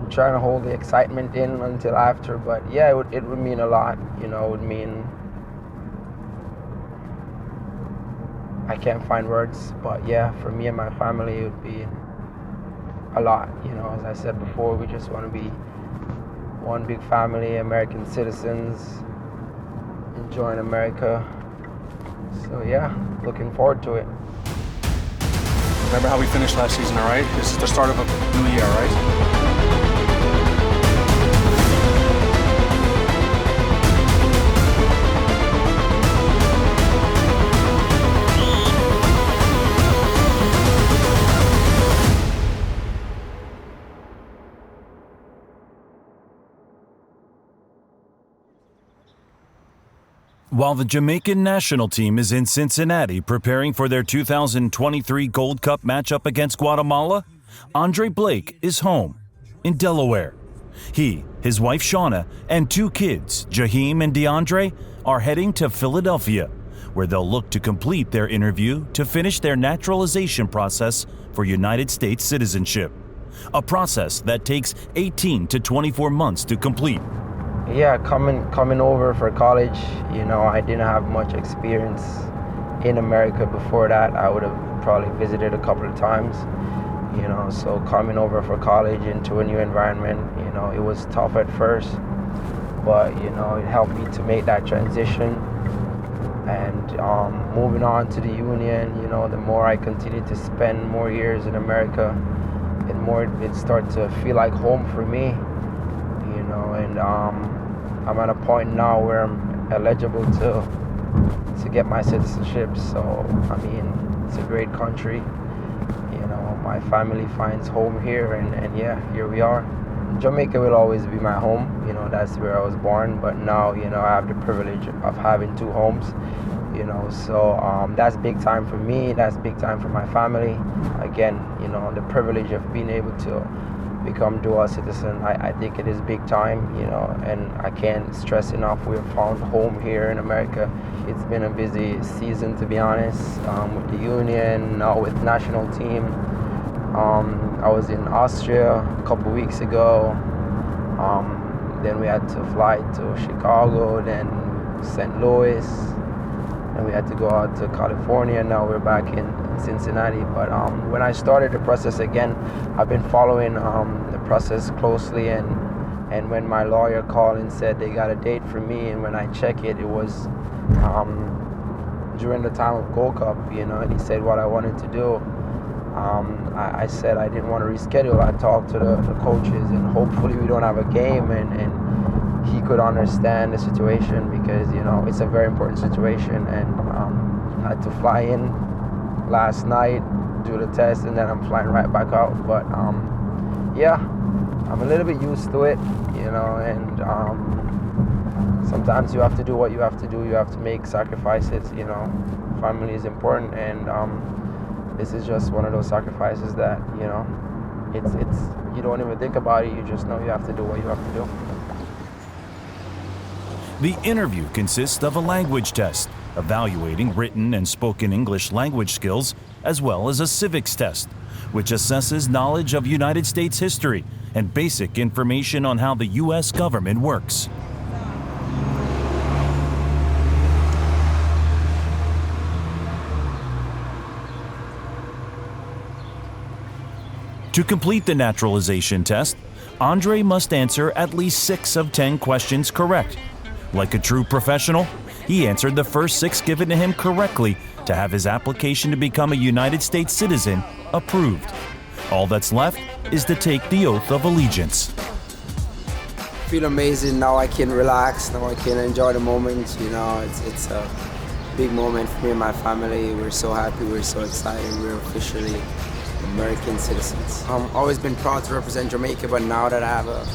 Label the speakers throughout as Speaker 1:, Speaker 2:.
Speaker 1: I'm trying to hold the excitement in until after, but yeah, it would mean a lot. You know, it would mean, I can't find words, but yeah, for me and my family, it would be a lot. You know, as I said before, we just want to be one big family, American citizens, enjoying America. So yeah, looking forward to it.
Speaker 2: Remember how we finished last season, all right? This is the start of a new year, right?
Speaker 3: While the Jamaican national team is in Cincinnati preparing for their 2023 Gold Cup matchup against Guatemala, Andre Blake is home in Delaware. He, his wife Shauna, and 2 kids, Jaheim and DeAndre, are heading to Philadelphia, where they'll look to complete their interview to finish their naturalization process for United States citizenship, a process that takes 18 to 24 months to complete.
Speaker 1: Yeah, coming over for college, you know, I didn't have much experience in America before that. I would have probably visited a couple of times, you know, so coming over for college into a new environment, you know, it was tough at first, but, you know, it helped me to make that transition. And moving on to the union, you know, the more I continued to spend more years in America, the more it started to feel like home for me, you know, and I'm at a point now where I'm eligible to get my citizenship. So, I mean, it's a great country. You know, my family finds home here, and yeah, here we are. Jamaica will always be my home. You know, that's where I was born. But now, you know, I have the privilege of having 2 homes. You know, so that's big time for me. That's big time for my family. Again, you know, the privilege of being able to become dual citizen, I think it is big time, you know, and I can't stress enough we've found home here in America. It's been a busy season, to be honest, with the union, now with national team. I was in Austria a couple weeks ago. Then we had to fly to Chicago, then St. Louis, and we had to go out to California. Now we're back in Cincinnati. But when I started the process again, I've been following the process closely, and when my lawyer called and said they got a date for me, and when I check it, it was during the time of Gold Cup, you know, and he said what I wanted to do. I said I didn't want to reschedule. I talked to the coaches, and hopefully we don't have a game, and he could understand the situation, because, you know, it's a very important situation. And I had to fly in last night, do the test, and then I'm flying right back out. But yeah, I'm a little bit used to it, you know, and sometimes you have to do what you have to do. You have to make sacrifices, you know. Family is important, and this is just one of those sacrifices that, you know, it's you don't even think about it. You just know you have to do what you have to do.
Speaker 3: The interview consists of a language test, evaluating written and spoken English language skills, as well as a civics test, which assesses knowledge of United States history and basic information on how the U.S. government works. To complete the naturalization test, Andre must answer at least 6 of 10 questions correct. Like a true professional, he answered the first 6 given to him correctly to have his application to become a United States citizen approved. All that's left is to take the oath of allegiance.
Speaker 1: I feel amazing. Now I can relax. Now I can enjoy the moment. You know, it's a big moment for me and my family. We're so happy. We're so excited. We're officially American citizens. I've always been proud to represent Jamaica, but now that I have a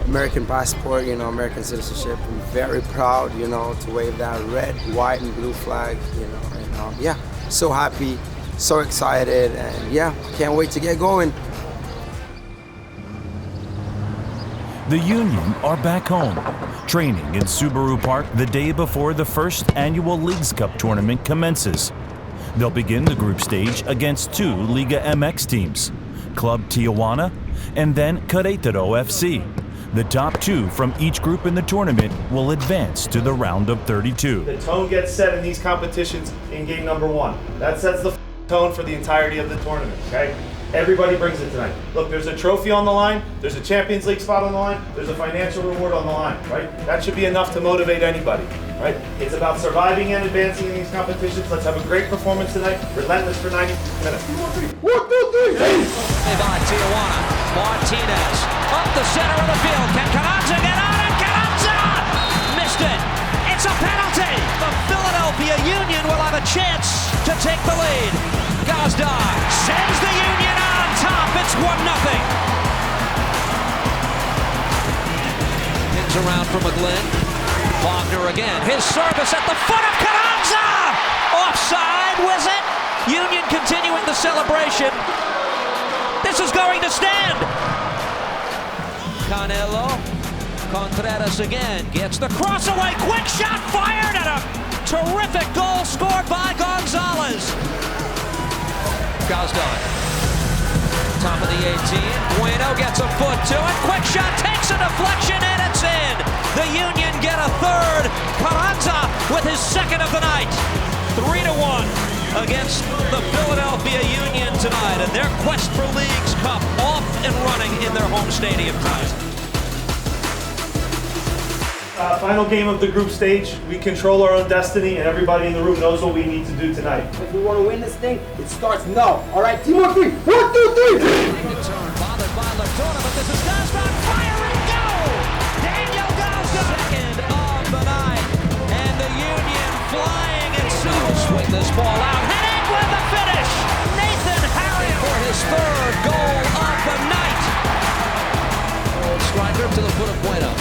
Speaker 1: American passport, you know, American citizenship, I'm very proud, you know, to wave that red, white, and blue flag, you know, and yeah, so happy, so excited, and yeah, can't wait to get going.
Speaker 3: The Union are back home, training in Subaru Park the day before the first annual Leagues Cup tournament commences. They'll begin the group stage against 2 Liga MX teams, Club Tijuana and then Querétaro FC. The top two from each group in the tournament will advance to the round of 32.
Speaker 4: The tone gets set in these competitions in game number one. That sets the tone for the entirety of the tournament, okay? Everybody brings it tonight. Look, there's a trophy on the line, there's a Champions League spot on the line, there's a financial reward on the line, right? That should be enough to motivate anybody, right? It's about surviving and advancing in these competitions. Let's have a great performance tonight, relentless for 90 minutes. 1, 2, 3,
Speaker 5: by Tijuana, Martinez, up the center of the field. Can Carranza get on it? Carranza! Missed it. It's a penalty. The Philadelphia Union will have a chance to take the lead. Gazdar sends the Union on top. It's 1-0. Pins around for McGlynn. Wagner again. His service at the foot of Carranza. Offside, was it? Union continuing the celebration. This is going to stand. Canelo. Contreras again. Gets the cross away. Quick shot fired and a terrific goal scored by Gonzalez. Gazdar. Top of the 18. Bueno gets a foot to it. Quick shot takes a deflection and it's in. The Union get a third. Carranza with his second of the night. 3-1 against the Philadelphia Union tonight, and their quest for Leagues Cup off and running in their home stadium tonight.
Speaker 4: Final game of the group stage. We control our own destiny, and everybody in the room knows what we need to do tonight.
Speaker 6: If we want to win this thing, it starts now. All right, team on 3. 1, 2, 3.
Speaker 5: Bothered by Latona, but this is Gazdar. Fire and go! Daniel Gazdar, second of the night, and the Union flying and Subaru swing this ball out. Heading with the finish. Nathan Harrier for his third goal of the night. Striker to the foot of Bueno.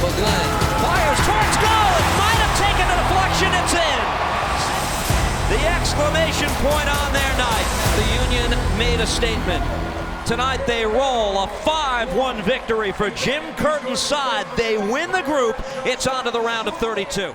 Speaker 5: McGlynn fires towards goal. It might have taken a deflection. It's in. The exclamation point on their night. The Union made a statement. Tonight they roll a 5-1 victory for Jim Curtin's side. They win the group. It's on to the round of 32.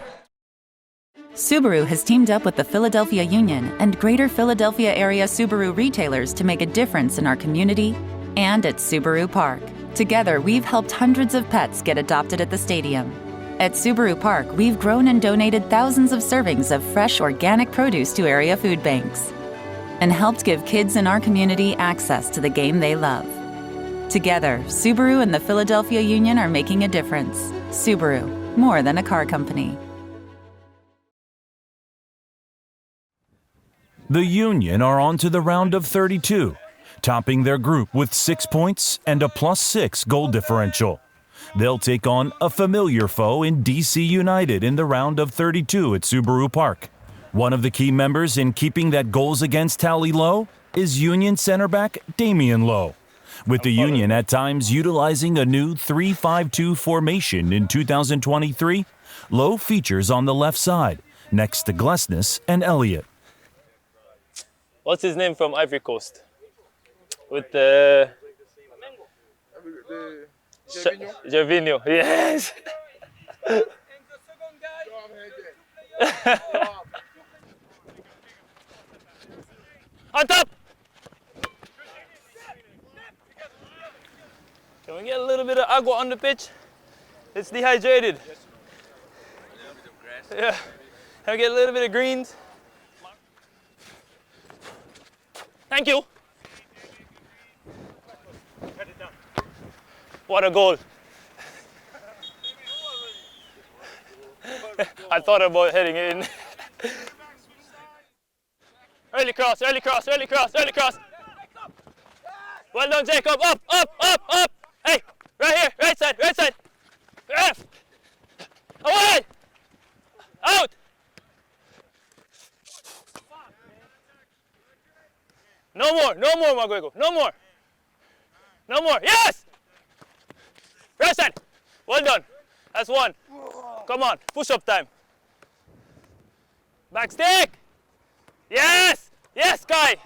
Speaker 7: Subaru has teamed up with the Philadelphia Union and Greater Philadelphia area Subaru retailers to make a difference in our community and at Subaru Park. Together, we've helped hundreds of pets get adopted at the stadium. At Subaru Park, we've grown and donated thousands of servings of fresh organic produce to area food banks and helped give kids in our community access to the game they love. Together, Subaru and the Philadelphia Union are making a difference. Subaru, more than a car company.
Speaker 3: The Union are on to the round of 32, topping their group with 6 points and a +6 goal differential. They'll take on a familiar foe in DC United in the round of 32 at Subaru Park. One of the key members in keeping that goals against tally low is Union center back Damian Lowe. With the Union at times utilizing a new 3-5-2 formation in 2023, Lowe features on the left side, next to Glesnes and Elliott.
Speaker 8: What's his name from Ivory Coast? With the Gervinho, yes. On top. Can we get a little bit of agua on the pitch? It's dehydrated. Yeah. Can we get a little bit of greens? Thank you. What a goal. I thought about heading it in. Early cross, early cross, early cross, early cross. Well done, Jacob. Up, up, up, up. Hey, right here, right side, right side. F. Away. Out. No more, Maguego. No more. No more. Yes! Right side. Well done. That's one. Come on, push up time. Back stick. Yes! Yes, Kai.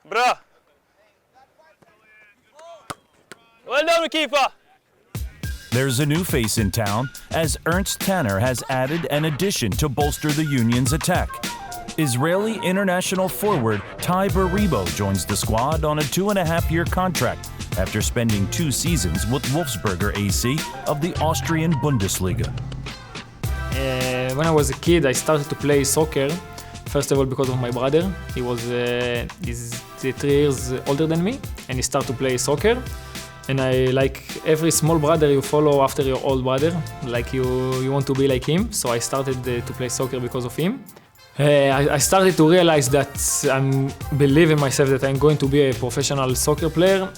Speaker 8: Bruh. Well done, Keeper.
Speaker 3: There's a new face in town as Ernst Tanner has added an addition to bolster the Union's attack. Israeli international forward Ty Baribo joins the squad on a 2.5-year contract after spending 2 seasons with Wolfsberger AC of the Austrian Bundesliga.
Speaker 9: When I was a kid, I started to play soccer. First of all, because of my brother. He's 3 years older than me, and he started to play soccer. And I, like every small brother, you follow after your old brother. Like you want to be like him. So I started to play soccer because of him. I started to realize that I believe in myself that I'm going to be a professional soccer player.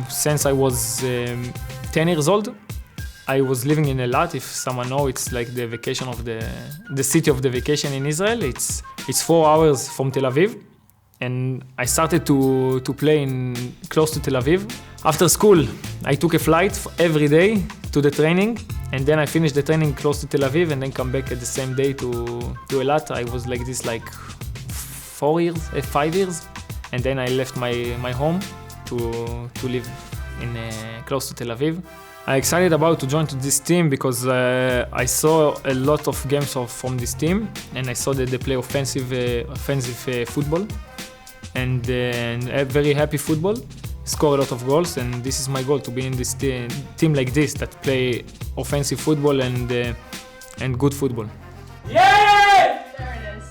Speaker 9: Since I was 10 years old, I was living in Eilat. If someone knows, it's like the vacation of the city of the vacation in Israel. It's 4 hours from Tel Aviv, and I started to play close to Tel Aviv. After school, I took a flight every day to the training, and then I finished the training close to Tel Aviv, and then come back at the same day to Eilat. I was like this like 5 years, and then I left my home to live in close to Tel Aviv. I'm excited about to join to this team because I saw a lot of games from this team, and I saw that they play offensive football and very happy football, score a lot of goals, and this is my goal, to be in this team like this that play offensive football and good football.
Speaker 10: Yeah! There it is.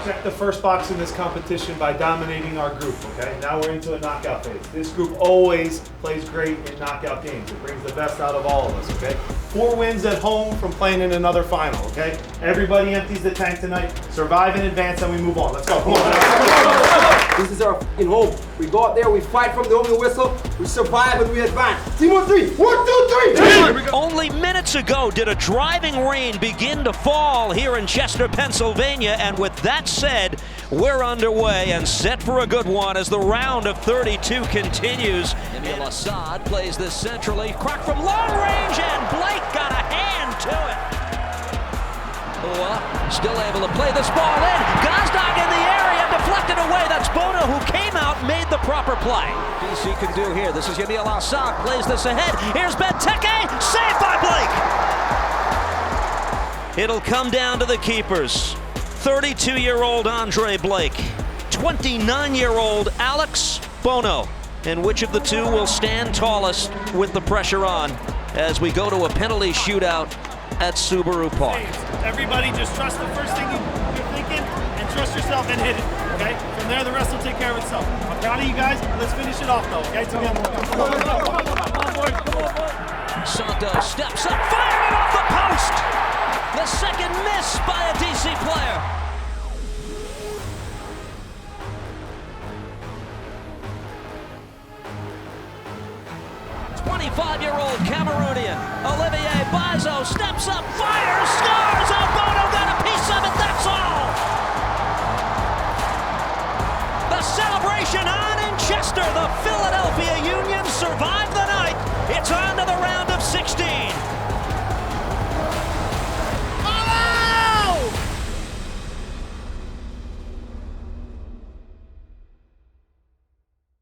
Speaker 4: Check the first box in this competition by dominating our group, okay? Now we're into a knockout phase. This group always plays great in knockout games. It brings the best out of all of us, okay? 4 wins at home from playing in another final, okay? Everybody empties the tank tonight. Survive in advance and we move on. Let's go. Come on.
Speaker 6: This is our f***ing home. We go out there, we fight from the opening whistle, we survive and we advance. Team on 3. 1, 2, 3.
Speaker 5: Only minutes ago did a driving rain begin to fall here in Chester, Pennsylvania, and with that said, we're underway and set for a good one as the round of 32 continues. Emil Assad plays this centrally, crack from long range, and Blake got a hand to it. Still able to play this ball in. Gazdag in the area, deflected away. That's Bono who came out, made the proper play. BC can do here. This is Emil Assad, plays this ahead. Here's Benteke, saved by Blake. It'll come down to the keepers. 32-year-old Andre Blake, 29-year-old Alex Bono. And which of the two will stand tallest with the pressure on as we go to a penalty shootout at Subaru Park?
Speaker 4: Everybody just trust the first thing you're thinking and trust yourself and hit it, okay? From there, the rest will take care of itself. I'm proud of you guys. Let's finish it off, though, okay? Together. Come on, boys.
Speaker 5: Santos steps up, firing it off the post! The second miss by a DC player. 25-year-old Cameroonian Olivier Bizo steps up, fires, scores! Oh, Bono got a piece of it, that's all! The celebration on in Chester. The Philadelphia Union survived the night. It's on to the round of 16.